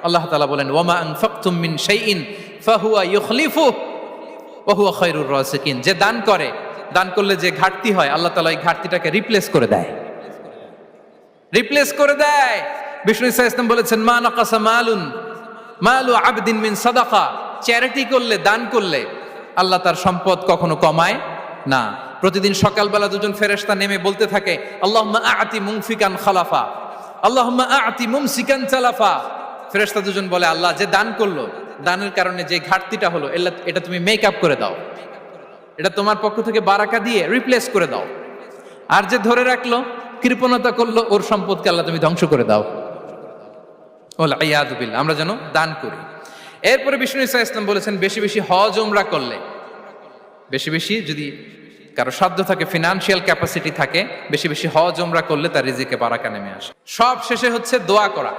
আল্লাহ তাআলা বলেন, ওয়ামা আনফাকতুম মিন শাইইন ফাহুয়া ইউখলিফুহু ওয়া হুয়া খায়রুর রাসিকিন। যে দান করে, দান করলে যে ঘাটতি হয়, আল্লাহ তাআলা এই ঘাটতিটাকে রিপ্লেস করে দেয়, রিপ্লেস করে দেয়। বিষ্ণু ইসা ইসলাম বলেছেন, মা নাকাসা মালু আবদিন মিন সাদাকা। চ্যারিটি করলে, দান করলে আল্লাহ তার সম্পদ কখনো কমায় না। প্রতিদিন সকালবেলা দুজন ফেরেশতা নেমে বলতে থাকে, আল্লাহুম্মা আ'তি মুনফিকান খালাফা, আল্লাহুম্মা আ'তি মুমসিকান চালাফা। ফেরেশতা দুজন বলে, আল্লাহ যে দান করলো, দানের কারণে যে ঘাটতিটা হলো, এটা তুমি মেক আপ করে দাও, এটা তোমার পক্ষ থেকে বারাকা দিয়ে রিপ্লেস করে দাও। আর যে ধরে রাখলো, কৃপণতা করলো, ওর সম্পদকে আল্লাহ তুমি ধ্বংস করে দাও। ওয়াল ইয়াযু বিল্লাহ। আমরা যেন দান করি। এরপরে বিষ্ণু ইসা ইসলাম বলেছেন, বেশি বেশি হজ উমরা করলে, বেশি বেশি যদি কারো সাধ্য থাকে, ফিনান্সিয়াল ক্যাপাসিটি থাকে, বেশি বেশি হজ উমরা করলে তার রিজিকে বারাকা নেমে আসে। সব শেষে হচ্ছে দোয়া করা।